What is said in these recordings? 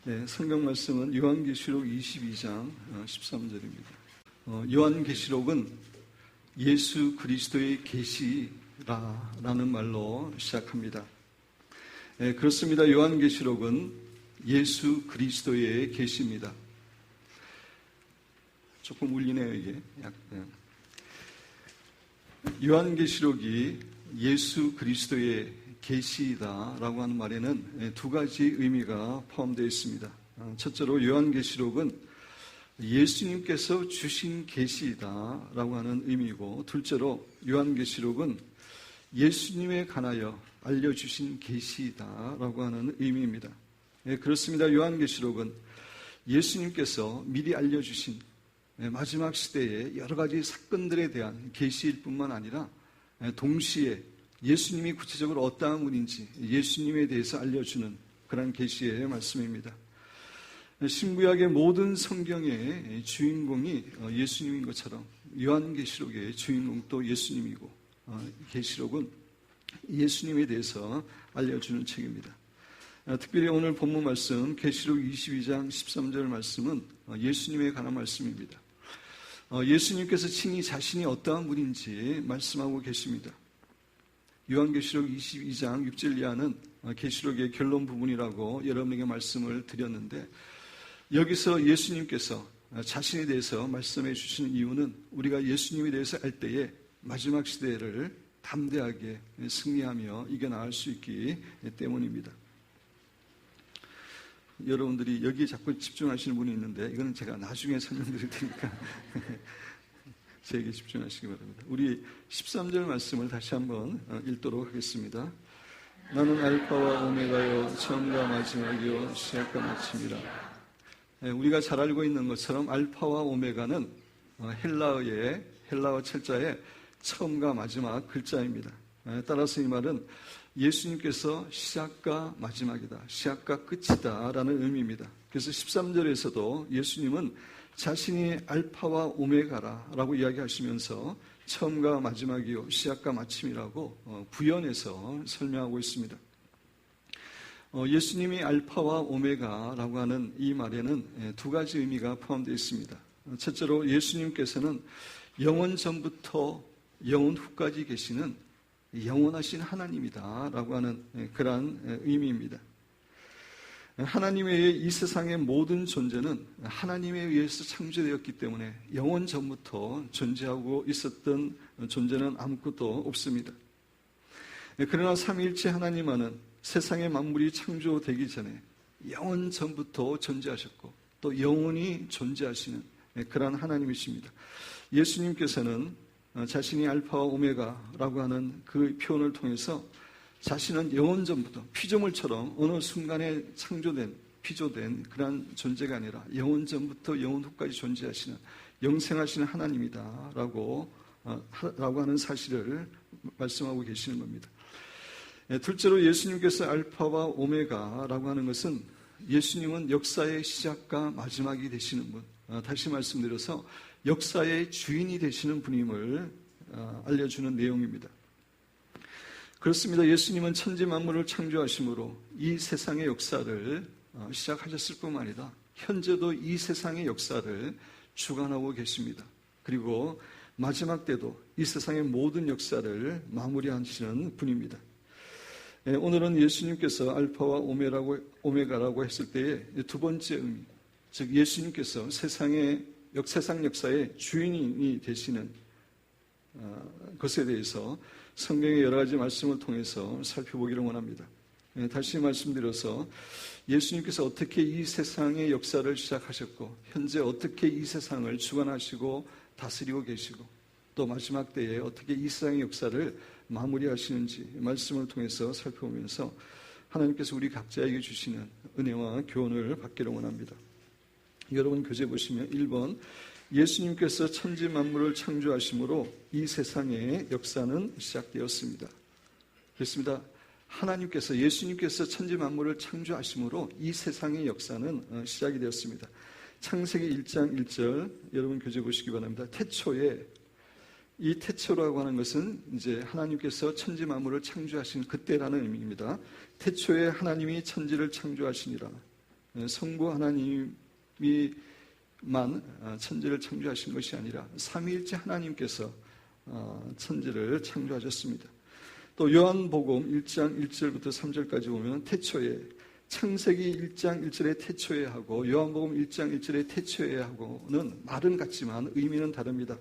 네, 성경 말씀은 요한계시록 22장 13절입니다. 요한계시록은 예수 그리스도의 계시라는 말로 시작합니다. 네, 그렇습니다. 요한계시록은 예수 그리스도의 계시입니다. 조금 울리네요, 이게. 요한계시록이 예수 그리스도의 계시다라고 하는 말에는 두 가지 의미가 포함되어 있습니다. 첫째로 요한계시록은 예수님께서 주신 계시다라고 하는 의미고, 둘째로 요한계시록은 예수님에 관하여 알려주신 계시다라고 하는 의미입니다. 그렇습니다. 요한계시록은 예수님께서 미리 알려주신 마지막 시대의 여러 가지 사건들에 대한 계시일 뿐만 아니라 동시에 예수님이 구체적으로 어떠한 분인지 예수님에 대해서 알려주는 그런 계시의 말씀입니다. 신구약의 모든 성경의 주인공이 예수님인 것처럼 요한계시록의 주인공도 예수님이고, 계시록은 예수님에 대해서 알려주는 책입니다. 특별히 오늘 본문 말씀 계시록 22장 13절 말씀은 예수님에 관한 말씀입니다. 예수님께서 친히 자신이 어떠한 분인지 말씀하고 계십니다. 요한계시록 22장 6절 이하는 계시록의 결론 부분이라고 여러분에게 말씀을 드렸는데, 여기서 예수님께서 자신에 대해서 말씀해 주시는 이유는 우리가 예수님에 대해서 알 때에 마지막 시대를 담대하게 승리하며 이겨나갈 수 있기 때문입니다. 여러분들이 여기에 자꾸 집중하시는 분이 있는데 이거는 제가 나중에 설명드릴 테니까 제게 집중하시기 바랍니다. 우리 13절 말씀을 다시 한번 읽도록 하겠습니다. 나는 알파와 오메가요, 처음과 마지막이요, 시작과 마침이라. 우리가 잘 알고 있는 것처럼 알파와 오메가는 헬라어 철자의 처음과 마지막 글자입니다. 따라서 이 말은 예수님께서 시작과 마지막이다, 시작과 끝이다 라는 의미입니다. 그래서 13절에서도 예수님은 자신이 알파와 오메가라 라고 이야기하시면서 처음과 마지막이요, 시작과 마침이라고 부연해서 설명하고 있습니다. 예수님이 알파와 오메가라고 하는 이 말에는 두 가지 의미가 포함되어 있습니다. 첫째로 예수님께서는 영원 전부터 영원 후까지 계시는 영원하신 하나님이다 라고 하는 그러한 의미입니다. 하나님 외에 이 세상의 모든 존재는 하나님에 의해서 창조되었기 때문에 영원 전부터 존재하고 있었던 존재는 아무것도 없습니다. 그러나 삼위일체 하나님은 세상의 만물이 창조되기 전에 영원 전부터 존재하셨고 또 영원히 존재하시는 그러한 하나님이십니다. 예수님께서는 자신이 알파와 오메가라고 하는 그 표현을 통해서 자신은 영원 전부터 피조물처럼 어느 순간에 창조된, 피조된 그런 존재가 아니라 영원 전부터 영원 후까지 존재하시는 영생하시는 하나님이다 라고 하는 사실을 말씀하고 계시는 겁니다. 둘째로 예수님께서 알파와 오메가라고 하는 것은 예수님은 역사의 시작과 마지막이 되시는 분, 다시 말씀드려서 역사의 주인이 되시는 분임을 알려주는 내용입니다. 그렇습니다. 예수님은 천지 만물을 창조하심으로 이 세상의 역사를 시작하셨을 뿐만 아니라 현재도 이 세상의 역사를 주관하고 계십니다. 그리고 마지막 때도 이 세상의 모든 역사를 마무리하시는 분입니다. 오늘은 예수님께서 알파와 오메가라고 했을 때의 두 번째 의미, 즉 예수님께서 세상 역사의 주인이 되시는 것에 대해서 성경의 여러 가지 말씀을 통해서 살펴보기를 원합니다. 다시 말씀드려서 예수님께서 어떻게 이 세상의 역사를 시작하셨고 현재 어떻게 이 세상을 주관하시고 다스리고 계시고 또 마지막 때에 어떻게 이 세상의 역사를 마무리하시는지 말씀을 통해서 살펴보면서 하나님께서 우리 각자에게 주시는 은혜와 교훈을 받기를 원합니다. 여러분 교재 보시면 1번 예수님께서 천지 만물을 창조하심으로 이 세상의 역사는 시작되었습니다. 그렇습니다. 예수님께서 천지 만물을 창조하심으로 이 세상의 역사는 시작이 되었습니다. 창세기 1장 1절 여러분 교재 보시기 바랍니다. 태초에, 이 태초라고 하는 것은 이제 하나님께서 천지 만물을 창조하신 그때라는 의미입니다. 태초에 하나님이 천지를 창조하시니라. 성부 하나님이만 천지를 창조하신 것이 아니라 삼위일체 하나님께서 천지를 창조하셨습니다. 또 요한복음 1장 1절부터 3절까지 보면 태초에, 창세기 1장 1절의 태초에 하고 요한복음 1장 1절의 태초에 하고는 말은 같지만 의미는 다릅니다.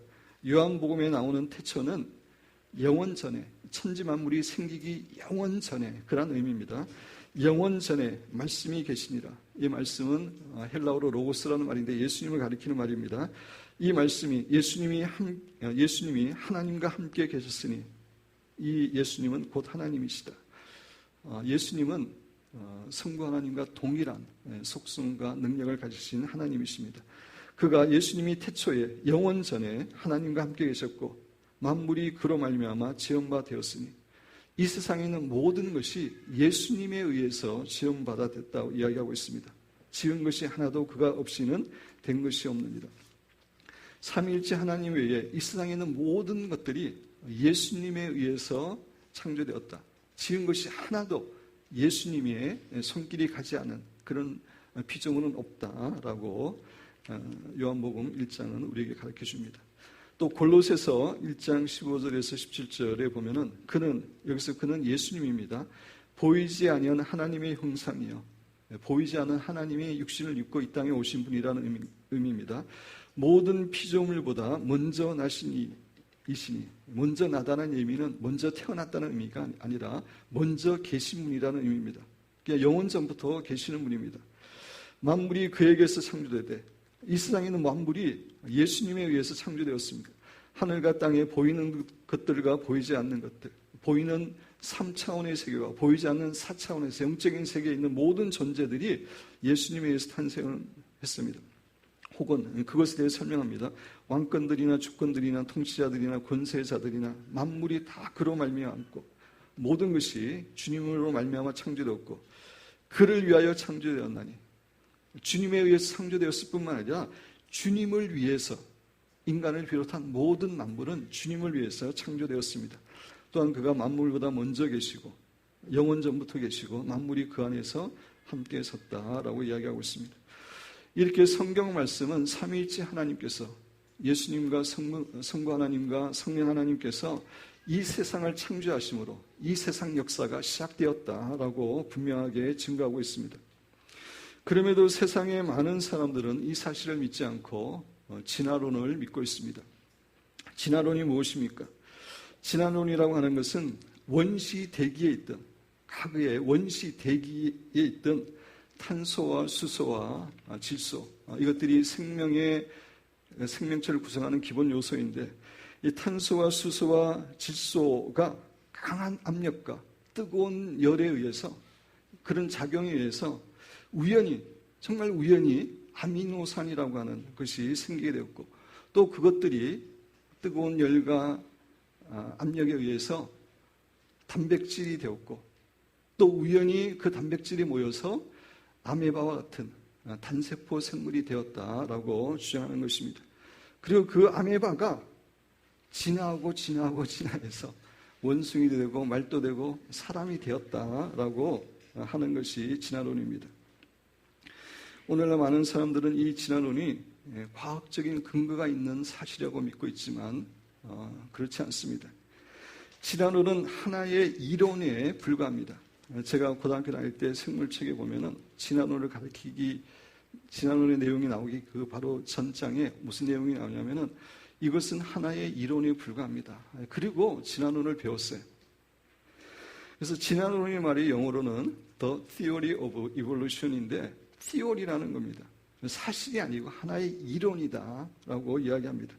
요한복음에 나오는 태초는 영원 전에, 천지 만물이 생기기 영원 전에, 그런 의미입니다. 영원 전에 말씀이 계시니라. 이 말씀은 헬라어로 로고스라는 말인데 예수님을 가리키는 말입니다. 이 말씀이 예수님이 하나님과 함께 계셨으니 이 예수님은 곧 하나님이시다. 예수님은 성부 하나님과 동일한 속성과 능력을 가지신 하나님이십니다. 그가 예수님이 태초에 영원 전에 하나님과 함께 계셨고 만물이 그로 말미암아 지음바 되었으니 이 세상에 있는 모든 것이 예수님에 의해서 지음받아 됐다고 이야기하고 있습니다. 지은 것이 하나도 그가 없이는 된 것이 없느니라. 삼위일체 하나님 외에 이 세상에 있는 모든 것들이 예수님에 의해서 창조되었다. 지은 것이 하나도 예수님의 손길이 가지 않은 그런 피조물은 없다라고 요한복음 1장은 우리에게 가르쳐 줍니다. 또 골로새서 1장 15절에서 17절에 보면은 여기서 그는 예수님입니다. 보이지 아니한 하나님의 형상이요, 보이지 않은 하나님이 육신을 입고 이 땅에 오신 분이라는 의미입니다. 모든 피조물보다 먼저 나신 이시니, 먼저 나다는 의미는 먼저 태어났다는 의미가 아니라 먼저 계신 분이라는 의미입니다. 그러니까 영원 전부터 계시는 분입니다. 만물이 그에게서 창조되되, 이 세상에 있는 만물이 예수님에 의해서 창조되었습니다. 하늘과 땅에 보이는 것들과 보이지 않는 것들, 보이는 3차원의 세계와 보이지 않는 4차원의 영적인 세계에 있는 모든 존재들이 예수님에 의해서 탄생을 했습니다. 혹은 그것에 대해 설명합니다. 왕권들이나 주권들이나 통치자들이나 권세자들이나 만물이 다 그로 말미암고 모든 것이 주님으로 말미암아 창조되었고 그를 위하여 창조되었나니, 주님에 의해서 창조되었을 뿐만 아니라 주님을 위해서, 인간을 비롯한 모든 만물은 주님을 위해서 창조되었습니다. 또한 그가 만물보다 먼저 계시고 영원 전부터 계시고 만물이 그 안에서 함께 섰다라고 이야기하고 있습니다. 이렇게 성경 말씀은 삼위일체 하나님께서, 예수님과 성부 하나님과 성령 하나님께서 이 세상을 창조하심으로 이 세상 역사가 시작되었다라고 분명하게 증거하고 있습니다. 그럼에도 세상의 많은 사람들은 이 사실을 믿지 않고 진화론을 믿고 있습니다. 진화론이 무엇입니까? 진화론이라고 하는 것은 원시 대기에 있던, 과거의 원시 대기에 있던 탄소와 수소와 질소, 이것들이 생명체를 구성하는 기본 요소인데, 이 탄소와 수소와 질소가 강한 압력과 뜨거운 열에 의해서, 그런 작용에 의해서 우연히, 정말 우연히 아미노산이라고 하는 것이 생기게 되었고, 또 그것들이 뜨거운 열과 압력에 의해서 단백질이 되었고, 또 우연히 그 단백질이 모여서 아메바와 같은 단세포 생물이 되었다라고 주장하는 것입니다. 그리고 그 아메바가 진화해서 원숭이도 되고 말도 되고 사람이 되었다라고 하는 것이 진화론입니다. 오늘날 많은 사람들은 이 진화론이 과학적인 근거가 있는 사실이라고 믿고 있지만 그렇지 않습니다. 진화론은 하나의 이론에 불과합니다. 제가 고등학교 다닐 때 생물책에 보면은 진화론을 진화론의 내용이 나오기 그 바로 전장에 무슨 내용이 나오냐면은 이것은 하나의 이론에 불과합니다. 그리고 진화론을 배웠어요. 그래서 진화론의 말이 영어로는 The Theory of Evolution인데, theory라는 겁니다. 사실이 아니고 하나의 이론이다라고 이야기합니다.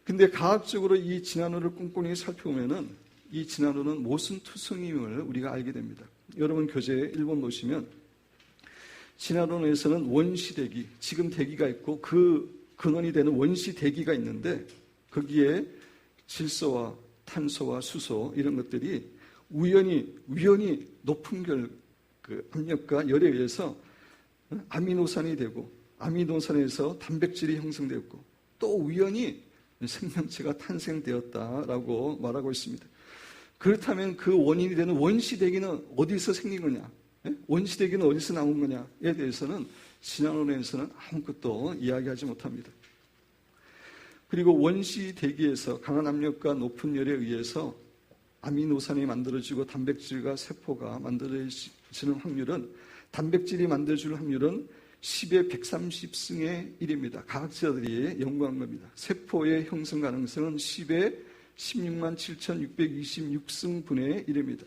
근데 과학적으로 이 진화론을 꼼꼼히 살펴보면은 이 진화론은 모순투성임을 우리가 알게 됩니다. 여러분 교재 1번 보시면 진화론에서는 원시대기, 지금 대기가 있고 그 근원이 되는 원시대기가 있는데 거기에 질소와 탄소와 수소 이런 것들이 우연히 높은 그 압력과 열에 의해서 아미노산이 되고 아미노산에서 단백질이 형성되었고 또 우연히 생명체가 탄생되었다라고 말하고 있습니다. 그렇다면 그 원인이 되는 원시대기는 어디서 생긴 거냐? 원시대기는 어디서 나온 거냐에 대해서는 진화론에서는 아무것도 이야기하지 못합니다. 그리고 원시대기에서 강한 압력과 높은 열에 의해서 아미노산이 만들어지고 단백질과 세포가 만들어지는 확률은, 단백질이 만들어질 확률은 10의 130승의 1입니다. 과학자들이 연구한 겁니다. 세포의 형성 가능성은 10의 16만 7,626승분의 1입니다.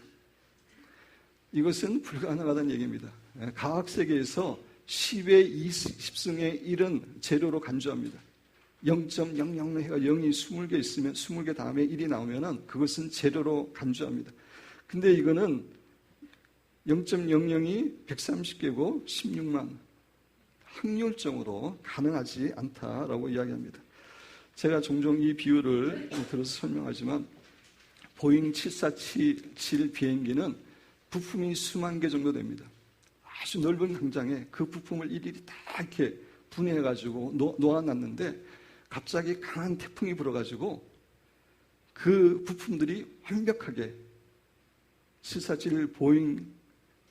이것은 불가능하다는 얘기입니다. 과학세계에서 10의 20승의 1은 제로로 간주합니다. 0.00 해가 0이 20개 있으면 20개 다음에 1이 나오면 그것은 제로로 간주합니다. 근데 이거는 0.00이 130개고 16만, 확률적으로 가능하지 않다라고 이야기합니다. 제가 종종 이 비유를 들어서 설명하지만 보잉 7477 비행기는 부품이 수만 개 정도 됩니다. 아주 넓은 광장에 그 부품을 일일이 다 이렇게 분해해가지고 놓아놨는데 갑자기 강한 태풍이 불어가지고 그 부품들이 완벽하게 747 보잉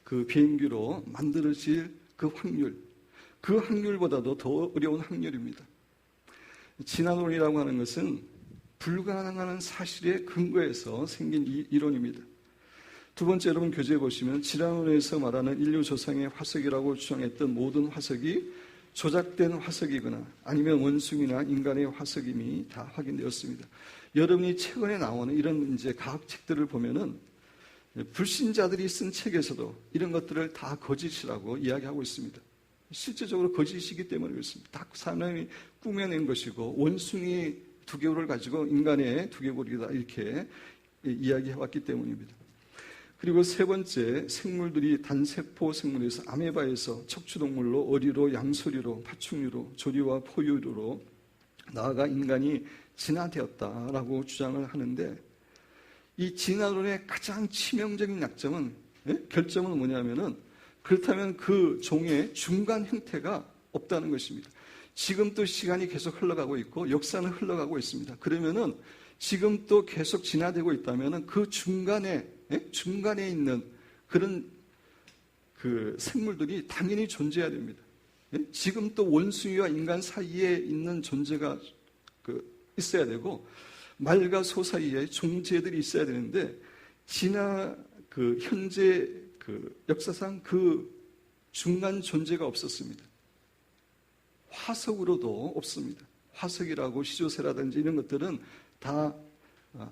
그 비행기로 만들어질 그 확률보다도 더 어려운 확률입니다. 진화론이라고 하는 것은 불가능한 사실에 근거해서 생긴 이론입니다. 두 번째, 여러분 교재에 보시면 진화론에서 말하는 인류 조상의 화석이라고 주장했던 모든 화석이 조작된 화석이거나 아니면 원숭이나 인간의 화석임이 다 확인되었습니다. 여러분이 최근에 나오는 이런 이제 과학책들을 보면은 불신자들이 쓴 책에서도 이런 것들을 다 거짓이라고 이야기하고 있습니다. 실제적으로 거짓이기 때문에 그렇습니다. 다 사람이 꾸며낸 것이고 원숭이 두개골을 가지고 인간의 두개골이다 이렇게 이야기해왔기 때문입니다. 그리고 세 번째, 생물들이 단세포 생물에서 아메바에서 척추동물로 어리로 양서류로 파충류로 조류와 포유류로 나아가 인간이 진화되었다라고 주장을 하는데 이 진화론의 가장 치명적인 약점은 결점은 뭐냐면은 그렇다면 그 종의 중간 형태가 없다는 것입니다. 지금 또 시간이 계속 흘러가고 있고 역사는 흘러가고 있습니다. 그러면은 지금 또 계속 진화되고 있다면은 그 중간에 있는 그런 그 생물들이 당연히 존재해야 됩니다. 지금 또 원숭이와 인간 사이에 있는 존재가 있어야 되고 말과 소 사이에 종체들이 있어야 되는데 현재 역사상 그 중간 존재가 없었습니다. 화석으로도 없습니다. 화석이라고 시조새라든지 이런 것들은 다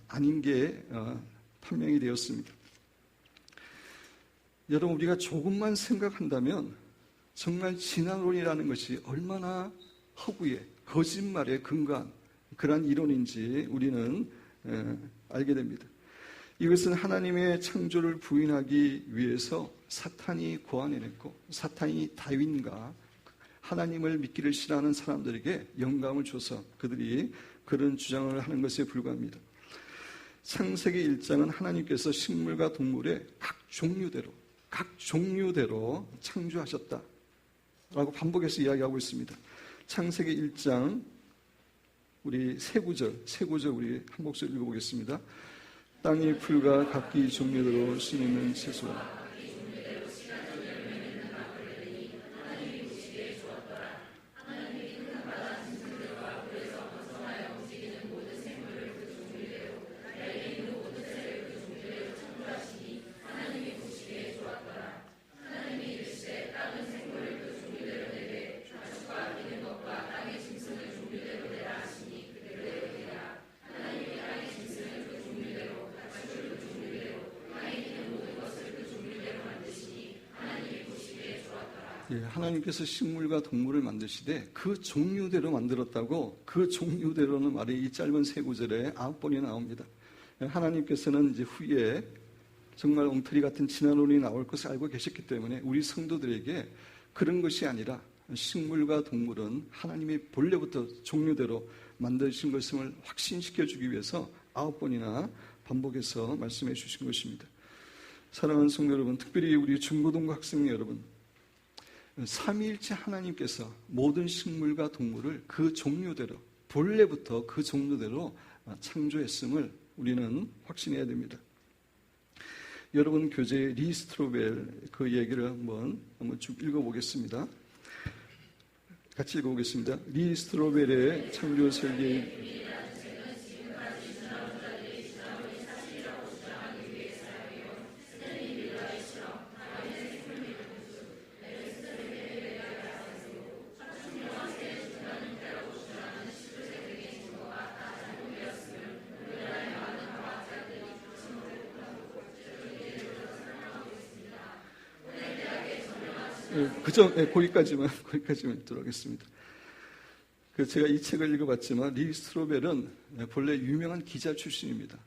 아닌 게 판명이 되었습니다. 여러분, 우리가 조금만 생각한다면 정말 진화론이라는 것이 얼마나 허구에 거짓말에 근거한 그러한 이론인지 우리는 알게 됩니다. 이것은 하나님의 창조를 부인하기 위해서 사탄이 고안해냈고 사탄이 다윈과 하나님을 믿기를 싫어하는 사람들에게 영감을 줘서 그들이 그런 주장을 하는 것에 불과합니다. 창세기 1장은 하나님께서 식물과 동물의 각 종류대로 창조하셨다라고 반복해서 이야기하고 있습니다. 창세기 1장 우리 세 구절 우리 한 목소리 읽어보겠습니다. 땅의 풀과 각기 종류대로 씨 있는 채소와 하나님께서 식물과 동물을 만드시되 그 종류대로 만들었다고 그 종류대로는 말이 이 짧은 세 구절에 9번이 나옵니다. 하나님께서는 이제 후에 정말 엉터리 같은 진화론이 나올 것을 알고 계셨기 때문에 우리 성도들에게 그런 것이 아니라 식물과 동물은 하나님이 본래부터 종류대로 만드신 것을 확신시켜주기 위해서 9번이나 반복해서 말씀해 주신 것입니다. 사랑하는 성도 여러분, 특별히 우리 중고등부 학생 여러분, 삼위일체 하나님께서 모든 식물과 동물을 그 종류대로 본래부터 그 종류대로 창조했음을 우리는 확신해야 됩니다. 여러분 교재의 리 스트로벨 그 얘기를 한번 쭉 읽어보겠습니다. 같이 읽어보겠습니다. 리 스트로벨의 창조 설계 거기까지만 듣도록 하겠습니다. 제가 이 책을 읽어봤지만 리 스트로벨은 본래 유명한 기자 출신입니다.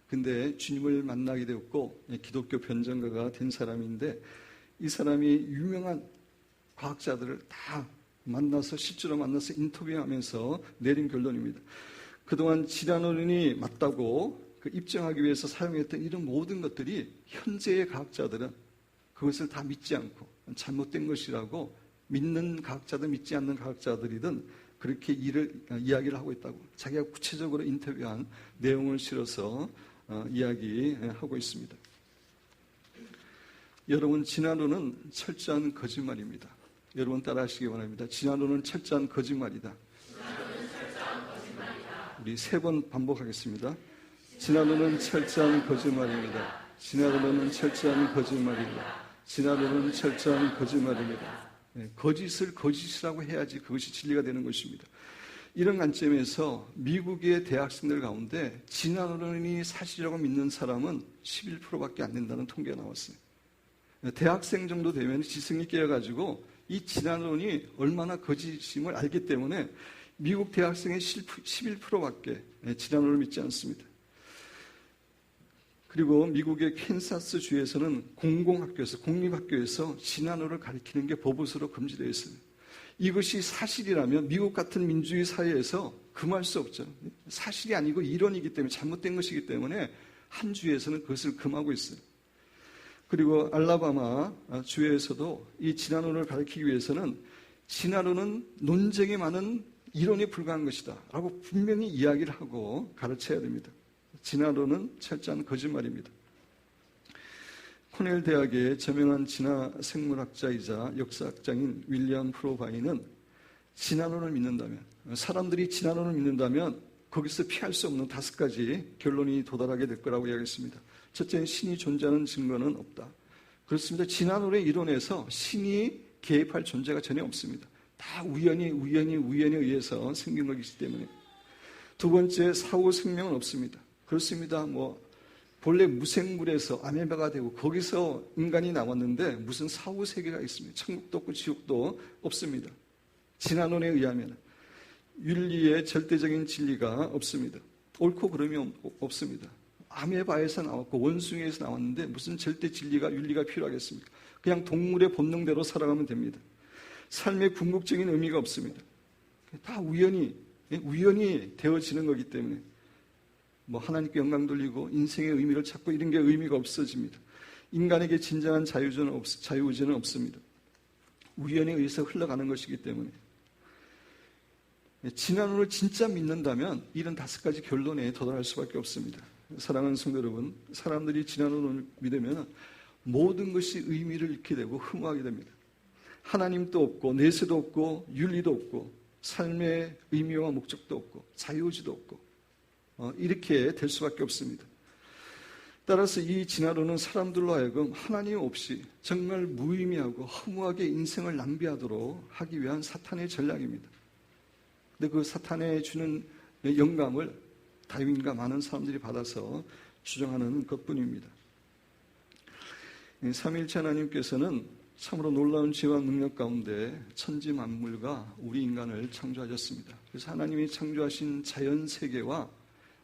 근데 주님을 만나게 되었고 기독교 변증가가 된 사람인데 이 사람이 유명한 과학자들을 다 실제로 만나서 인터뷰하면서 내린 결론입니다. 그동안 진화론이 맞다고 입증하기 위해서 사용했던 이런 모든 것들이 현재의 과학자들은 그것을 다 믿지 않고 잘못된 것이라고 믿는 과학자든 믿지 않는 과학자들이든 그렇게 이야기를 하고 있다고 자기가 구체적으로 인터뷰한 내용을 실어서 이야기하고 있습니다. 여러분, 진화론은 철저한 거짓말입니다. 여러분 따라하시기 바랍니다. 진화론은 철저한 거짓말이다. 우리 3번 반복하겠습니다. 진화론은 철저한 거짓말입니다. 진화론은 철저한 거짓말입니다. 진화론은 철저한 거짓말입니다. 거짓을 거짓이라고 해야지 그것이 진리가 되는 것입니다. 이런 관점에서 미국의 대학생들 가운데 진화론이 사실이라고 믿는 사람은 11%밖에 안 된다는 통계가 나왔어요. 대학생 정도 되면 지성이 깨어가지고 이 진화론이 얼마나 거짓임을 알기 때문에 미국 대학생의 11%밖에 진화론을 믿지 않습니다. 그리고 미국의 캔사스 주에서는 공립학교에서 진화론을 가르치는 게 법으로 금지되어 있습니다. 이것이 사실이라면 미국 같은 민주주의 사회에서 금할 수 없죠. 사실이 아니고 이론이기 때문에 잘못된 것이기 때문에 한 주에서는 그것을 금하고 있어요. 그리고 알라바마 주에서도 이 진화론을 가르치기 위해서는 진화론은 논쟁이 많은 이론에 불과한 것이다 라고 분명히 이야기를 하고 가르쳐야 됩니다. 진화론은 철저한 거짓말입니다. 코넬 대학의 저명한 진화 생물학자이자 역사학자인 윌리엄 프로바이는 진화론을 믿는다면, 사람들이 진화론을 믿는다면 거기서 피할 수 없는 5가지 결론이 도달하게 될 거라고 이야기했습니다. 첫째는 신이 존재하는 증거는 없다. 그렇습니다. 진화론의 이론에서 신이 개입할 존재가 전혀 없습니다. 다 우연히 의해서 생긴 것이기 때문에. 두 번째, 사후 생명은 없습니다. 그렇습니다. 본래 무생물에서 아메바가 되고 거기서 인간이 나왔는데 무슨 사후 세계가 있습니다. 천국도 없고 지옥도 없습니다. 진화론에 의하면 윤리의 절대적인 진리가 없습니다. 옳고 그름이 없습니다. 아메바에서 나왔고 원숭이에서 나왔는데 무슨 절대 진리가 윤리가 필요하겠습니까? 그냥 동물의 본능대로 살아가면 됩니다. 삶의 궁극적인 의미가 없습니다. 다 우연히 되어지는 거기 때문에 하나님께 영광 돌리고 인생의 의미를 찾고 이런 게 의미가 없어집니다. 인간에게 진정한 자유의지는 없습니다. 우연에 의해서 흘러가는 것이기 때문에. 진화론을 진짜 믿는다면 이런 5가지 결론에 도달할 수밖에 없습니다. 사랑하는 성도 여러분, 사람들이 진화론을 믿으면 모든 것이 의미를 잃게 되고 허무하게 됩니다. 하나님도 없고 내세도 없고 윤리도 없고 삶의 의미와 목적도 없고 자유의지도 없고 이렇게 될 수밖에 없습니다. 따라서 이 진화론은 사람들로 하여금 하나님 없이 정말 무의미하고 허무하게 인생을 낭비하도록 하기 위한 사탄의 전략입니다. 근데 그 사탄에 주는 영감을 다윈과 많은 사람들이 받아서 주장하는 것뿐입니다. 삼위일체 하나님께서는 참으로 놀라운 지혜와 능력 가운데 천지 만물과 우리 인간을 창조하셨습니다. 그래서 하나님이 창조하신 자연 세계와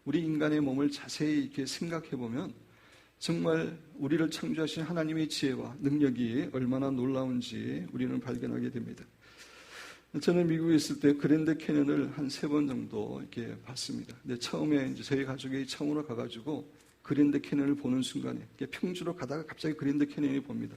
우리 인간의 몸을 자세히 이렇게 생각해 보면 정말 우리를 창조하신 하나님의 지혜와 능력이 얼마나 놀라운지 우리는 발견하게 됩니다. 저는 미국에 있을 때 그랜드 캐년을 한 3번 정도 이렇게 봤습니다. 근데 처음에 저희 가족이 처음으로 가가지고 그랜드 캐년을 보는 순간에 평지로 가다가 갑자기 그랜드 캐년을 봅니다.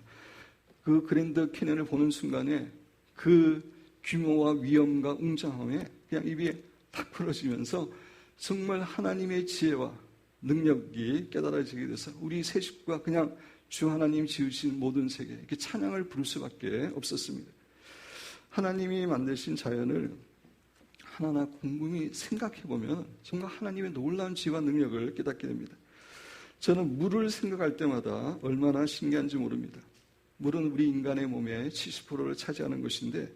그 그랜드 캐년을 보는 순간에 그 규모와 위엄과 웅장함에 그냥 입이 탁 벌어지면서 정말 하나님의 지혜와 능력이 깨달아지게 돼서 우리 세 식구가 그냥 주 하나님 지으신 모든 세계 이렇게 찬양을 부를 수밖에 없었습니다. 하나님이 만드신 자연을 하나하나 곰곰이 생각해보면 정말 하나님의 놀라운 지혜와 능력을 깨닫게 됩니다. 저는 물을 생각할 때마다 얼마나 신기한지 모릅니다. 물은 우리 인간의 몸의 70%를 차지하는 것인데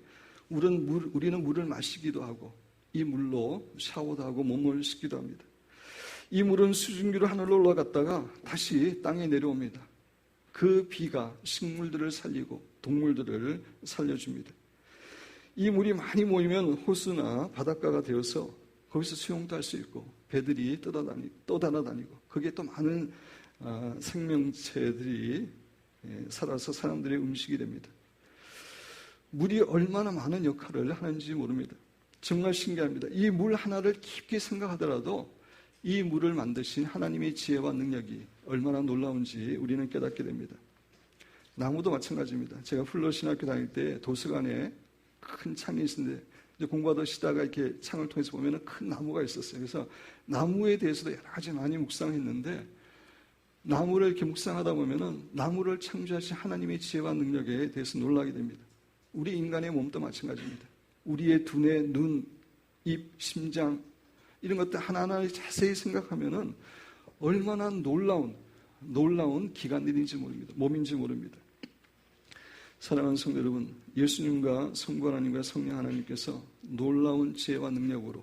우리는 물을 마시기도 하고 이 물로 샤워도 하고 몸을 씻기도 합니다. 이 물은 수증기로 하늘로 올라갔다가 다시 땅에 내려옵니다. 그 비가 식물들을 살리고 동물들을 살려줍니다. 이 물이 많이 모이면 호수나 바닷가가 되어서 거기서 수영도 할 수 있고 배들이 떠다니고 거기에 또 많은 생명체들이 살아서 사람들의 음식이 됩니다. 물이 얼마나 많은 역할을 하는지 모릅니다. 정말 신기합니다. 이 물 하나를 깊게 생각하더라도 이 물을 만드신 하나님의 지혜와 능력이 얼마나 놀라운지 우리는 깨닫게 됩니다. 나무도 마찬가지입니다. 제가 플러신학교 다닐 때 도서관에 큰 창이 있는데 공부하시다가 이렇게 창을 통해서 보면 큰 나무가 있었어요. 그래서 나무에 대해서도 여러 가지 많이 묵상했는데 나무를 이렇게 묵상하다 보면 나무를 창조하신 하나님의 지혜와 능력에 대해서 놀라게 됩니다. 우리 인간의 몸도 마찬가지입니다. 우리의 두뇌, 눈, 입, 심장 이런 것들 하나하나 자세히 생각하면 얼마나 놀라운 기관들인지 모릅니다. 몸인지 모릅니다. 사랑하는 성도 여러분, 예수님과 성부 하나님과 성령 하나님께서 놀라운 지혜와 능력으로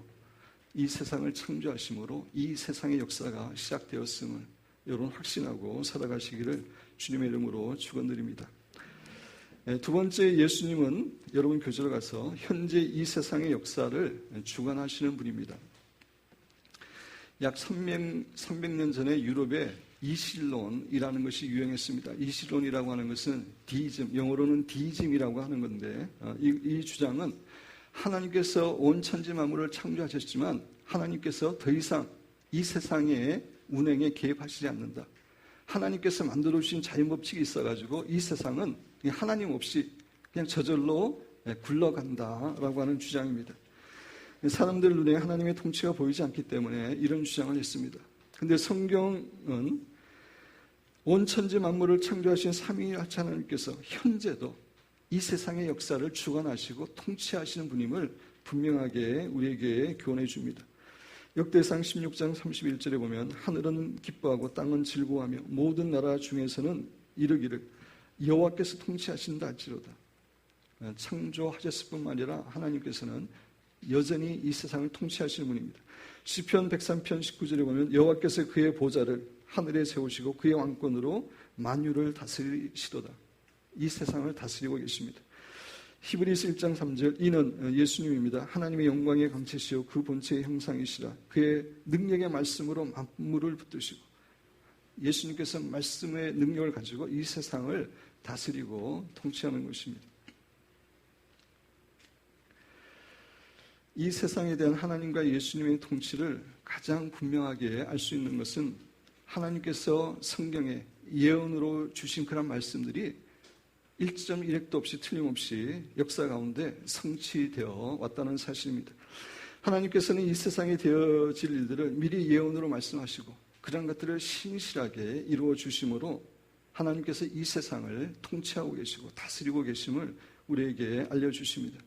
이 세상을 창조하심으로 이 세상의 역사가 시작되었음을 여러분 확신하고 살아가시기를 주님의 이름으로 축원드립니다. 두 번째, 예수님은 여러분 교제로 가서 현재 이 세상의 역사를 주관하시는 분입니다. 약 300년 전에 유럽에 이실론이라는 것이 유행했습니다. 이실론이라고 하는 것은 디이즘, 영어로는 디이즘이라고 하는 건데 이 주장은 하나님께서 온 천지 만물을 창조하셨지만 하나님께서 더 이상 이 세상의 운행에 개입하시지 않는다. 하나님께서 만들어 주신 자연법칙이 있어가지고 이 세상은 하나님 없이 그냥 저절로 굴러간다라고 하는 주장입니다. 사람들 눈에 하나님의 통치가 보이지 않기 때문에 이런 주장을 했습니다. 그런데 성경은 온 천지 만물을 창조하신 삼위일체 하나님께서 현재도 이 세상의 역사를 주관하시고 통치하시는 분임을 분명하게 우리에게 교훈해 줍니다. 역대상 16장 31절에 보면 하늘은 기뻐하고 땅은 즐거워하며 모든 나라 중에서는 이르기를 여호와께서 통치하신다 할지로다. 창조하셨을 뿐만 아니라 하나님께서는 여전히 이 세상을 통치하시는 분입니다. 시편 103편 19절에 보면 여호와께서 그의 보좌를 하늘에 세우시고 그의 왕권으로 만유를 다스리시도다. 이 세상을 다스리고 계십니다. 히브리서 1장 3절 이는 예수님입니다. 하나님의 영광의 강체시요 그 본체의 형상이시라. 그의 능력의 말씀으로 만물을 붙드시고 예수님께서 말씀의 능력을 가지고 이 세상을 다스리고 통치하는 것입니다. 이 세상에 대한 하나님과 예수님의 통치를 가장 분명하게 알 수 있는 것은 하나님께서 성경에 예언으로 주신 그런 말씀들이 1.1획도 없이 틀림없이 역사 가운데 성취되어 왔다는 사실입니다. 하나님께서는 이 세상에 되어질 일들을 미리 예언으로 말씀하시고 그런 것들을 신실하게 이루어 주심으로 하나님께서 이 세상을 통치하고 계시고 다스리고 계심을 우리에게 알려주십니다.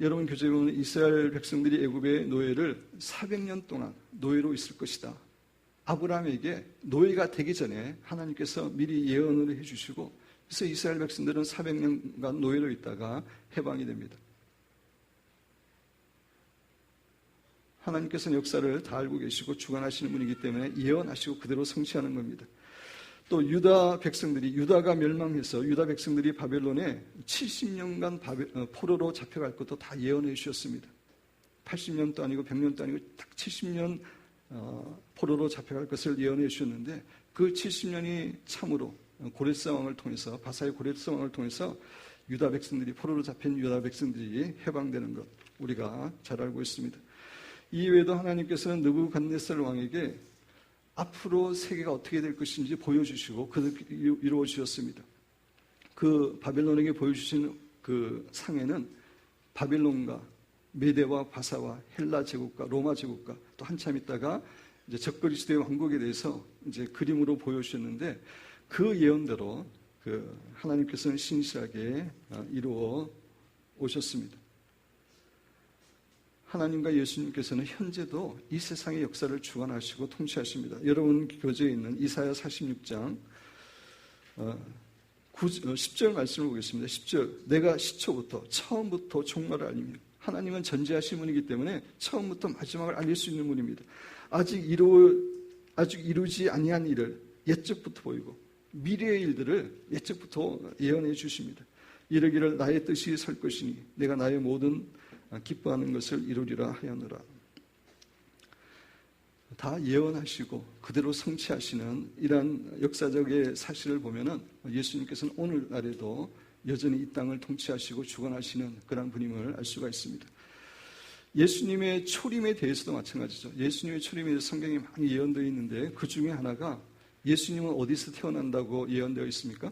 여러분 교재에 보면 이스라엘 백성들이 애굽의 노예를 400년 동안 노예로 있을 것이다. 아브라함에게 노예가 되기 전에 하나님께서 미리 예언을 해주시고 그래서 이스라엘 백성들은 400년간 노예로 있다가 해방이 됩니다. 하나님께서는 역사를 다 알고 계시고 주관하시는 분이기 때문에 예언하시고 그대로 성취하는 겁니다. 또 유다 백성들이 유다가 멸망해서 유다 백성들이 바벨론에 70년간 포로로 잡혀갈 것도 다 예언해 주셨습니다. 80년도 아니고 100년도 아니고 딱 70년 포로로 잡혀갈 것을 예언해 주셨는데 그 70년이 참으로 고레스왕을 통해서 바사의 고레스왕을 통해서 유다 백성들이 포로로 잡힌 유다 백성들이 해방되는 것 우리가 잘 알고 있습니다. 이외에도 하나님께서는 느부갓네살 왕에게 앞으로 세계가 어떻게 될 것인지 보여주시고 그렇게 이루어 주셨습니다. 그 바벨론에게 보여주신 그 상에는 바벨론과 메대와 바사와 헬라 제국과 로마 제국과 또 한참 있다가 이제 적그리스도의 왕국에 대해서 이제 그림으로 보여주셨는데 그 예언대로 하나님께서는 신실하게 이루어 오셨습니다. 하나님과 예수님께서는 현재도 이 세상의 역사를 주관하시고 통치하십니다. 여러분 교재에 있는 이사야 46장 10절 말씀을 보겠습니다. 10절, 내가 시초부터 처음부터 종말을 알리며, 하나님은 전지하신 분이기 때문에 처음부터 마지막을 알릴 수 있는 분입니다. 아직 이루지 아니한 일을 옛적부터 보이고 미래의 일들을 옛적부터 예언해 주십니다. 이르기를 나의 뜻이 설 것이니 내가 나의 모든 기뻐하는 것을 이루리라 하였노라. 다 예언하시고 그대로 성취하시는 이러한 역사적의 사실을 보면은 예수님께서는 오늘날에도 여전히 이 땅을 통치하시고 주관하시는 그런 분임을 알 수가 있습니다. 예수님의 초림에 대해서도 마찬가지죠. 예수님의 초림에 대해서 성경에 많이 예언되어 있는데 그 중에 하나가 예수님은 어디서 태어난다고 예언되어 있습니까?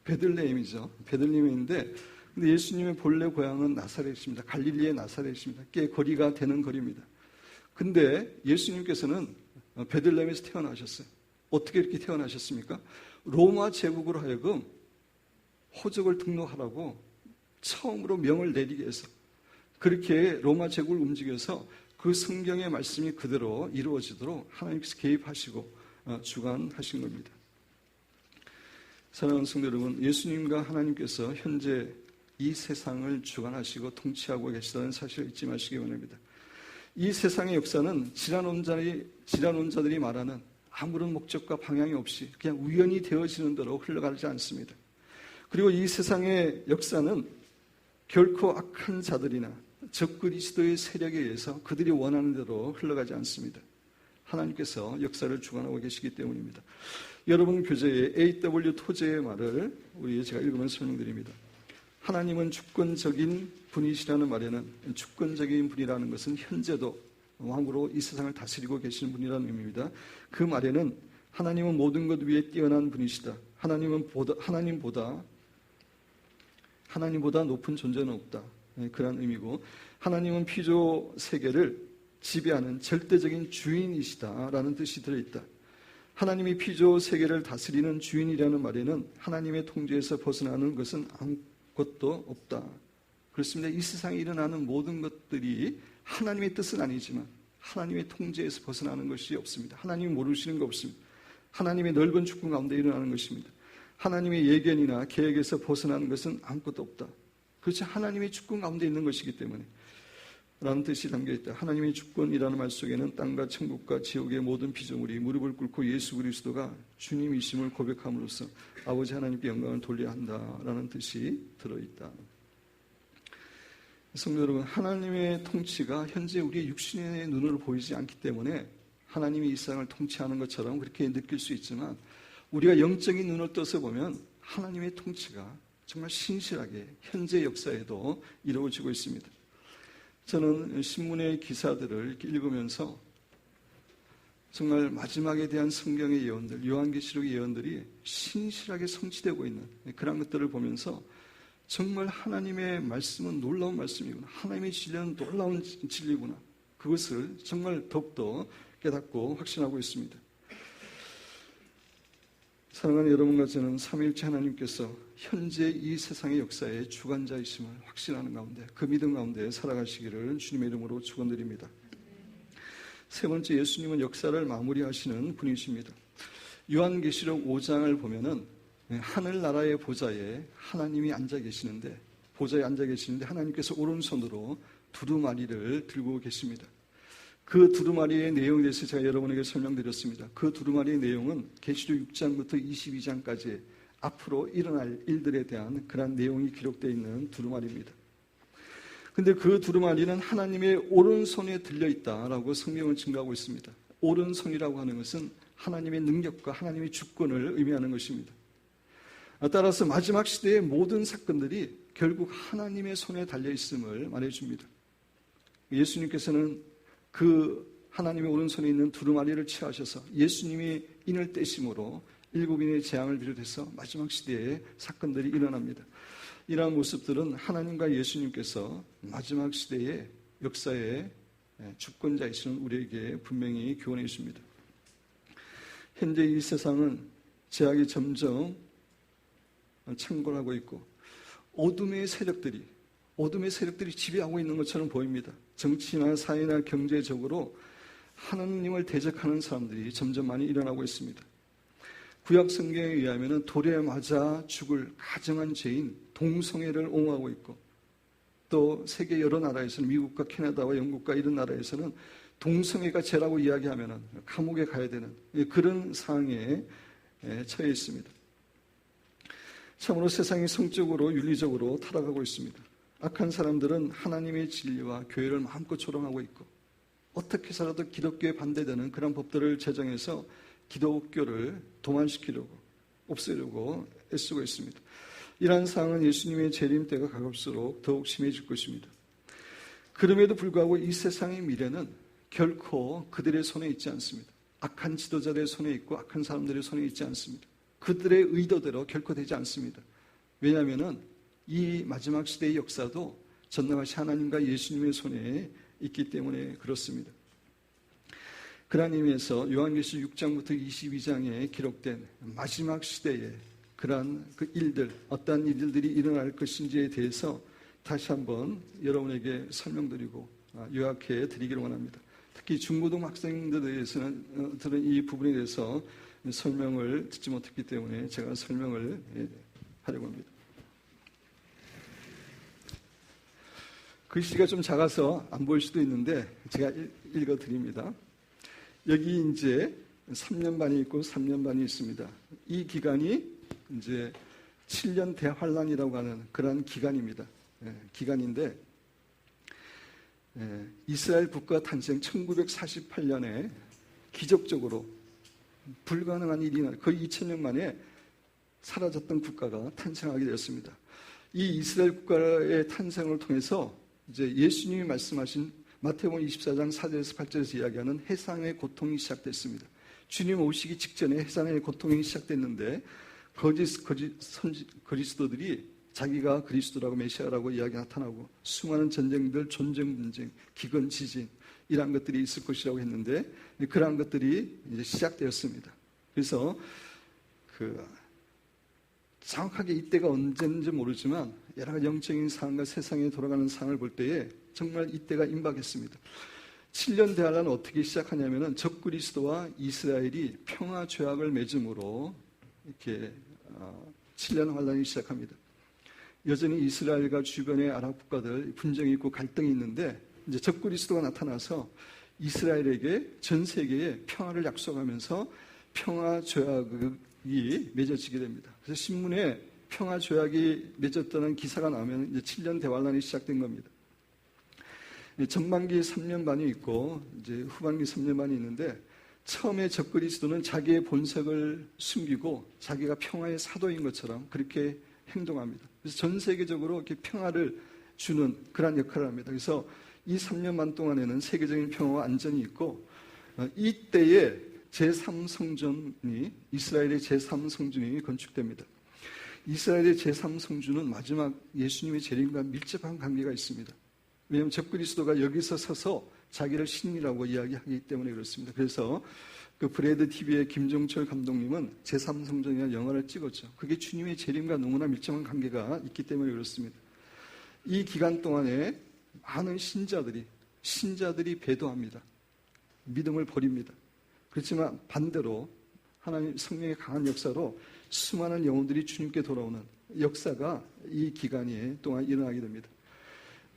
베들레헴이죠. 베들레헴인데 근데 예수님의 본래 고향은 나사렛입니다. 갈릴리의 나사렛입니다. 꽤 거리가 되는 거리입니다. 근데 예수님께서는 베들레헴에서 태어나셨어요. 어떻게 이렇게 태어나셨습니까? 로마 제국으로 하여금 호적을 등록하라고 처음으로 명을 내리게 해서 그렇게 로마 제국을 움직여서 그 성경의 말씀이 그대로 이루어지도록 하나님께서 개입하시고 주관하신 겁니다. 사랑하는 성도 여러분, 예수님과 하나님께서 현재 이 세상을 주관하시고 통치하고 계시다는 사실을 잊지 마시기 바랍니다. 이 세상의 역사는 지란원자들이 말하는 아무런 목적과 방향이 없이 그냥 우연히 되어지는 대로 흘러가지 않습니다. 그리고 이 세상의 역사는 결코 악한 자들이나 적그리스도의 세력에 의해서 그들이 원하는 대로 흘러가지 않습니다. 하나님께서 역사를 주관하고 계시기 때문입니다. 여러분 교재에 A.W. 토제의 말을 제가 읽으면서 설명드립니다. 하나님은 주권적인 분이시라는 말에는 주권적인 분이라는 것은 현재도 왕으로 이 세상을 다스리고 계시는 분이라는 의미입니다. 그 말에는 하나님은 모든 것 위에 뛰어난 분이시다. 하나님보다 높은 존재는 없다. 그런 의미고, 하나님은 피조 세계를 지배하는 절대적인 주인이시다라는 뜻이 들어있다. 하나님이 피조 세계를 다스리는 주인이라는 말에는 하나님의 통제에서 벗어나는 것은 아무것도 없다. 그렇습니다. 이 세상에 일어나는 모든 것들이 하나님의 뜻은 아니지만 하나님의 통제에서 벗어나는 것이 없습니다. 하나님이 모르시는 거 없습니다. 하나님의 넓은 주권 가운데 일어나는 것입니다. 하나님의 예견이나 계획에서 벗어나는 것은 아무것도 없다. 그렇지, 하나님의 주권 가운데 있는 것이기 때문에 라는 뜻이 담겨있다. 하나님의 주권이라는 말 속에는 땅과 천국과 지옥의 모든 피조물이 무릎을 꿇고 예수 그리스도가 주님이심을 고백함으로써 아버지 하나님께 영광을 돌려야 한다라는 뜻이 들어있다. 성도 여러분, 하나님의 통치가 현재 우리의 육신의 눈으로 보이지 않기 때문에 하나님이 이 세상을 통치하는 것처럼 그렇게 느낄 수 있지만 우리가 영적인 눈을 떠서 보면 하나님의 통치가 정말 신실하게 현재 역사에도 이루어지고 있습니다. 저는 신문의 기사들을 읽으면서 정말 마지막에 대한 성경의 예언들, 요한계시록의 예언들이 신실하게 성취되고 있는 그런 것들을 보면서 정말 하나님의 말씀은 놀라운 말씀이구나, 하나님의 진리는 놀라운 진리구나, 그것을 정말 더욱더 깨닫고 확신하고 있습니다. 사랑하는 여러분과 저는 삼위일체 하나님께서 현재 이 세상의 역사의 주관자이심을 확신하는 가운데, 그 믿음 가운데 살아가시기를 주님의 이름으로 축원드립니다. 세 번째, 예수님은 역사를 마무리하시는 분이십니다. 요한계시록 5장을 보면은 하늘나라의 보좌에 하나님이 앉아 계시는데, 보좌에 앉아 계시는데 하나님께서 오른손으로 두루마리를 들고 계십니다. 그 두루마리의 내용에 대해서 제가 여러분에게 설명드렸습니다. 그 두루마리의 내용은 계시록 6장부터 22장까지 앞으로 일어날 일들에 대한 그런 내용이 기록되어 있는 두루마리입니다. 근데 그 두루마리는 하나님의 오른손에 들려있다라고 성경은 증거하고 있습니다. 오른손이라고 하는 것은 하나님의 능력과 하나님의 주권을 의미하는 것입니다. 따라서 마지막 시대의 모든 사건들이 결국 하나님의 손에 달려있음을 말해줍니다. 예수님께서는 그 하나님의 오른손에 있는 두루마리를 취하셔서 예수님이 인을 떼심으로 7인의 재앙을 비롯해서 마지막 시대에 사건들이 일어납니다. 이러한 모습들은 하나님과 예수님께서 마지막 시대의 역사에 주권자이시는 우리에게 분명히 교훈해 주십니다. 현재 이 세상은 죄악이 점점 창궐하고 있고 어둠의 세력들이 지배하고 있는 것처럼 보입니다. 정치나 사회나 경제적으로 하나님을 대적하는 사람들이 점점 많이 일어나고 있습니다. 구약 성경에 의하면 돌에 맞아 죽을 가정한 죄인 동성애를 옹호하고 있고, 또 세계 여러 나라에서는 미국과 캐나다와 영국과 이런 나라에서는 동성애가 죄라고 이야기하면 감옥에 가야 되는 그런 상황에 처해 있습니다. 참으로 세상이 성적으로 윤리적으로 타락하고 있습니다. 악한 사람들은 하나님의 진리와 교회를 마음껏 조롱하고 있고, 어떻게 해서라도 기독교에 반대되는 그런 법들을 제정해서 기독교를 도만시키려고, 없애려고 애쓰고 있습니다. 이러한 상황은 예수님의 재림 때가 가까울수록 더욱 심해질 것입니다. 그럼에도 불구하고 이 세상의 미래는 결코 그들의 손에 있지 않습니다. 악한 지도자들의 손에 있고 악한 사람들의 손에 있지 않습니다. 그들의 의도대로 결코 되지 않습니다. 왜냐하면 이 마지막 시대의 역사도 전능하신 하나님과 예수님의 손에 있기 때문에 그렇습니다. 그러한 의미에서 요한계시록 6장부터 22장에 기록된 마지막 시대에 그러한 그 일들, 어떠한 일들이 일어날 것인지에 대해서 다시 한번 여러분에게 설명드리고 요약해 드리기를 원합니다. 특히 중고등 학생들에 대해서는 이 부분에 대해서 설명을 듣지 못했기 때문에 제가 설명을 하려고 합니다. 글씨가 좀 작아서 안 보일 수도 있는데 제가 읽어드립니다. 여기 이제 3년 반이 있고 3년 반이 있습니다. 이 기간이 이제 7년 대환란이라고 하는 그런 기간입니다. 기간인데 이스라엘 국가 탄생 1948년에 기적적으로 불가능한 일이 거의 2000년 만에 사라졌던 국가가 탄생하게 되었습니다. 이 이스라엘 국가의 탄생을 통해서 이제 예수님이 말씀하신 마태복음 24장 4절에서 8절에서 이야기하는 해상의 고통이 시작됐습니다. 주님 오시기 직전에 해상의 고통이 시작됐는데 그리스도들이 자기가 그리스도라고 메시아라고 이야기 나타나고 수많은 전쟁들, 전쟁, 기근, 지진 이러한 것들이 있을 것이라고 했는데 그러한 것들이 이제 시작되었습니다. 그래서 정확하게 이때가 언제인지 모르지만 여러 가지 영적인 상황과 세상에 돌아가는 상황을 볼 때에 정말 이때가 임박했습니다. 7년 대환란은 어떻게 시작하냐면은 적그리스도와 이스라엘이 평화 조약을 맺음으로 이렇게 7년 환란이 시작합니다. 여전히 이스라엘과 주변의 아랍 국가들 분쟁이 있고 갈등이 있는데 이제 적그리스도가 나타나서 이스라엘에게 전 세계에 평화를 약속하면서 평화 조약이 맺어지게 됩니다. 그래서 신문에 평화 조약이 맺었다는 기사가 나오면 이제 7년 대환란이 시작된 겁니다. 전반기 3년 반이 있고 이제 후반기 3년 반이 있는데 처음에 적그리스도는 자기의 본색을 숨기고 자기가 평화의 사도인 것처럼 그렇게 행동합니다. 그래서 전 세계적으로 이렇게 평화를 주는 그런 역할을 합니다. 그래서 이 3년 반 동안에는 세계적인 평화와 안전이 있고 이때에 제3성전이 이스라엘의 제3성전이 건축됩니다. 이스라엘의 제3성전은 마지막 예수님의 재림과 밀접한 관계가 있습니다. 왜냐하면 적그리스도가 여기서 서서 자기를 신이라고 이야기하기 때문에 그렇습니다. 그래서 그 브레드 TV의 김종철 감독님은 제3성전이라는 영화를 찍었죠. 그게 주님의 재림과 너무나 밀접한 관계가 있기 때문에 그렇습니다. 이 기간 동안에 많은 신자들이 배도합니다. 믿음을 버립니다. 그렇지만 반대로 하나님 성령의 강한 역사로 수많은 영혼들이 주님께 돌아오는 역사가 이 기간 동안 일어나게 됩니다.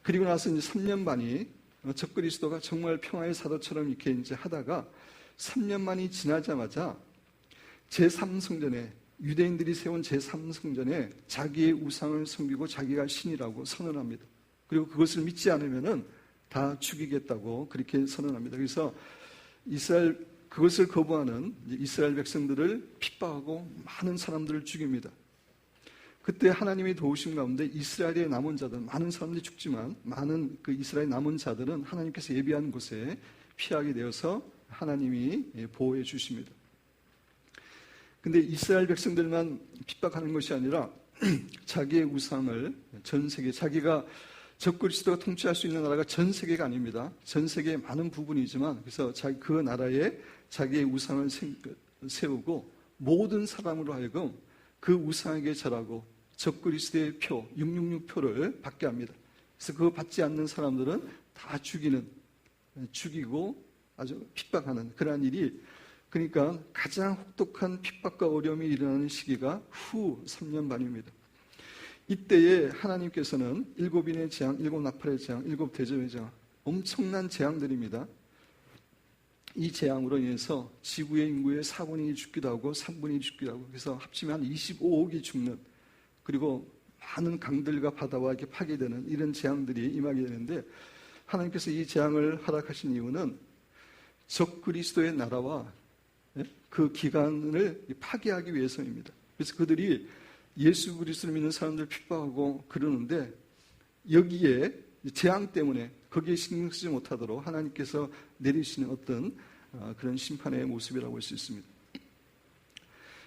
그리고 나서 이제 3년 반이 적그리스도가 정말 평화의 사도처럼 이렇게 이제 하다가 3년 만이 지나자마자 제3성전에 유대인들이 세운 제3성전에 자기의 우상을 섬기고 자기가 신이라고 선언합니다. 그리고 그것을 믿지 않으면은 다 죽이겠다고 그렇게 선언합니다. 그래서 그것을 거부하는 이스라엘 백성들을 핍박하고 많은 사람들을 죽입니다. 그때 하나님의 도우심 가운데 이스라엘의 남은 자들, 많은 사람들이 죽지만 많은 그 이스라엘 남은 자들은 하나님께서 예비한 곳에 피하게 되어서 하나님이 보호해 주십니다. 근데 이스라엘 백성들만 핍박하는 것이 아니라 자기의 우상을 전 세계, 자기가 적그리스도가 통치할 수 있는 나라가 전 세계가 아닙니다. 전 세계의 많은 부분이지만, 그래서 그 나라에 자기의 우상을 세우고 모든 사람으로 하여금 그 우상에게 절하고 적그리스도의 표, 666표를 받게 합니다. 그래서 그거 받지 않는 사람들은 다 죽이고 아주 핍박하는 그러한 일이, 그러니까 가장 혹독한 핍박과 어려움이 일어나는 시기가 후 3년 반입니다. 이때에 하나님께서는 7인의 재앙, 7나팔의 재앙, 7대접의 재앙, 엄청난 재앙들입니다. 이 재앙으로 인해서 지구의 인구의 4분이 죽기도 하고 3분이 죽기도 하고, 그래서 합치면 한 25억이 죽는, 그리고 많은 강들과 바다와 이렇게 파괴되는 이런 재앙들이 임하게 되는데, 하나님께서 이 재앙을 허락하신 이유는 적그리스도의 나라와 그 기간을 파괴하기 위해서입니다. 그래서 그들이 예수 그리스도를 믿는 사람들 핍박하고 그러는데, 여기에 재앙 때문에 거기에 신경 쓰지 못하도록 하나님께서 내리시는 어떤 그런 심판의 모습이라고 할 수 있습니다.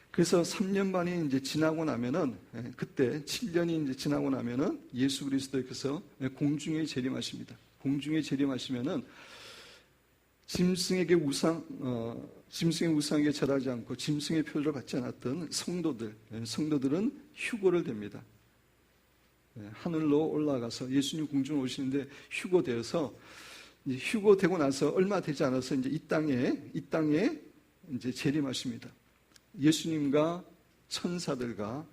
그래서 3년 반이 이제 지나고 나면은, 그때 7년이 이제 지나고 나면은 예수 그리스도께서 공중에 재림하십니다. 공중에 재림하시면은 짐승의 우상에게 절하지 않고 짐승의 표를 받지 않았던 성도들은 휴거를 됩니다. 하늘로 올라가서 예수님 공중에 오시는데 휴거되어서, 휴거되고 나서 얼마 되지 않아서 이제 이 땅에 이제 재림하십니다. 예수님과 천사들과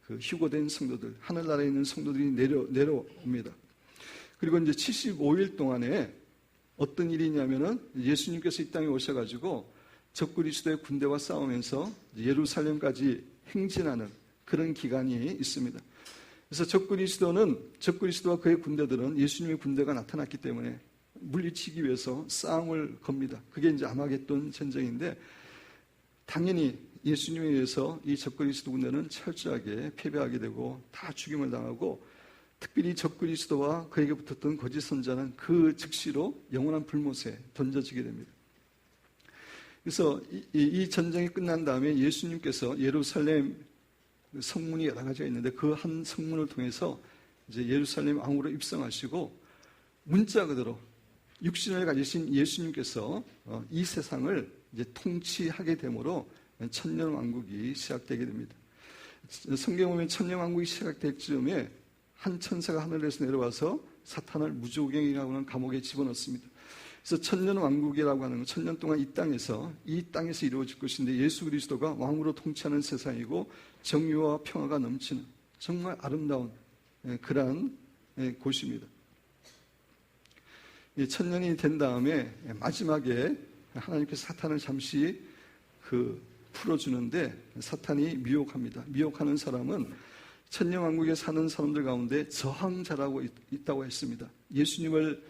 그 휴거된 성도들, 하늘나라에 있는 성도들이 내려옵니다. 그리고 이제 75일 동안에 어떤 일이 있냐면은, 예수님께서 이 땅에 오셔가지고 적그리스도의 군대와 싸우면서 예루살렘까지 행진하는 그런 기간이 있습니다. 그래서 적그리스도와 그의 군대들은 예수님의 군대가 나타났기 때문에 물리치기 위해서 싸움을 겁니다. 그게 이제 아마겟돈 전쟁인데, 당연히 예수님에 의해서 이 적그리스도 군대는 철저하게 패배하게 되고 다 죽임을 당하고, 특별히 적그리스도와 그에게 붙었던 거짓 선자는 그 즉시로 영원한 불못에 던져지게 됩니다. 그래서 이 전쟁이 끝난 다음에 예수님께서 예루살렘 성문이 여러 가지가 있는데, 그 한 성문을 통해서 이제 예루살렘 왕으로 입성하시고, 문자 그대로 육신을 가지신 예수님께서 이 세상을 이제 통치하게 되므로 천년 왕국이 시작되게 됩니다. 성경에 보면 천년 왕국이 시작될 즈음에 한 천사가 하늘에서 내려와서 사탄을 무조갱이라고 하는 감옥에 집어넣습니다. 그래서 천년 왕국이라고 하는 건 천년 동안 이 땅에서 이루어질 것인데, 예수 그리스도가 왕으로 통치하는 세상이고 정의와 평화가 넘치는 정말 아름다운 그러한 곳입니다. 천년이 된 다음에 마지막에 하나님께서 사탄을 잠시 풀어주는데, 사탄이 미혹합니다. 미혹하는 사람은 천년왕국에 사는 사람들 가운데 저항자라고 있다고 했습니다. 예수님을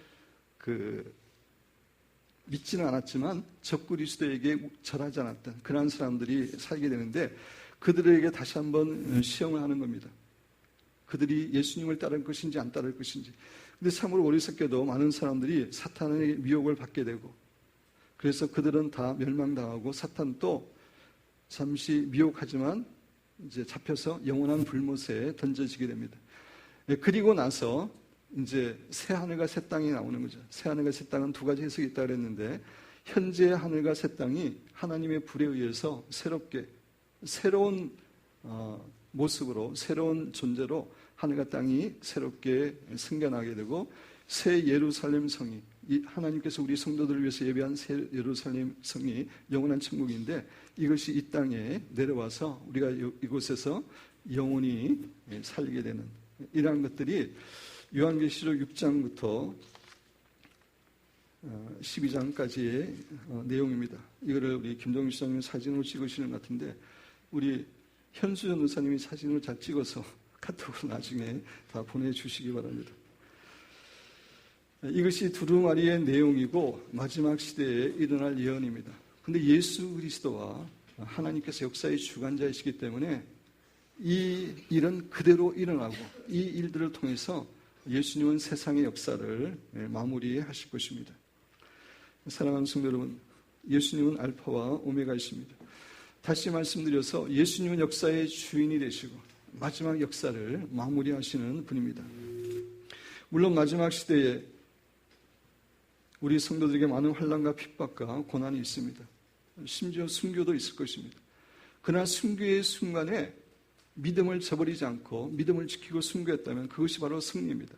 믿지는 않았지만 적그리스도에게 절하지 않았던 그런 사람들이 살게 되는데, 그들에게 다시 한번 시험을 하는 겁니다. 그들이 예수님을 따를 것인지 안 따를 것인지. 근데 참으로 어리석게도 많은 사람들이 사탄의 미혹을 받게 되고, 그래서 그들은 다 멸망당하고 사탄도 잠시 미혹하지만 이제 잡혀서 영원한 불못에 던져지게 됩니다. 그리고 나서 이제 새 하늘과 새 땅이 나오는 거죠. 새 하늘과 새 땅은 두 가지 해석이 있다고 그랬는데, 현재의 하늘과 새 땅이 하나님의 불에 의해서 새로운 모습으로, 새로운 존재로 하늘과 땅이 새롭게 생겨나게 되고, 새 예루살렘 성이, 하나님께서 우리 성도들을 위해서 예배한 새 예루살렘 성이 영원한 천국인데, 이것이 이 땅에 내려와서 우리가 이곳에서 영원히 살게 되는 이러한 것들이 요한계시록 6장부터 12장까지의 내용입니다. 이거를 우리 김동희 시장님 사진으로 찍으시는 것 같은데, 우리 현수 전도사님이 사진을 잘 찍어서 카톡으로 나중에 다 보내주시기 바랍니다. 이것이 두루마리의 내용이고 마지막 시대에 일어날 예언입니다. 그런데 예수 그리스도와 하나님께서 역사의 주관자이시기 때문에 이 일은 그대로 일어나고, 이 일들을 통해서 예수님은 세상의 역사를 마무리하실 것입니다. 사랑하는 성도 여러분, 예수님은 알파와 오메가이십니다. 다시 말씀드려서 예수님은 역사의 주인이 되시고 마지막 역사를 마무리하시는 분입니다. 물론 마지막 시대에 우리 성도들에게 많은 환난과 핍박과 고난이 있습니다. 심지어 순교도 있을 것입니다. 그러나 순교의 순간에 믿음을 저버리지 않고 믿음을 지키고 순교했다면 그것이 바로 승리입니다.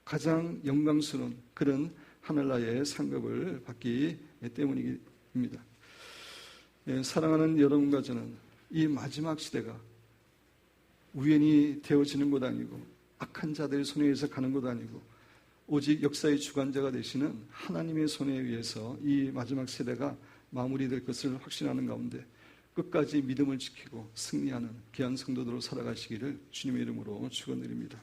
가장 영광스러운 그런 하늘나라의 상급을 받기 때문입니다. 사랑하는 여러분과 저는 이 마지막 시대가 우연히 되어지는 것 아니고 악한 자들의 손에 의해서 가는 것 아니고 오직 역사의 주관자가 되시는 하나님의 손에 의해서 이 마지막 세대가 마무리될 것을 확신하는 가운데 끝까지 믿음을 지키고 승리하는 귀한 성도들로 살아가시기를 주님의 이름으로 축원드립니다.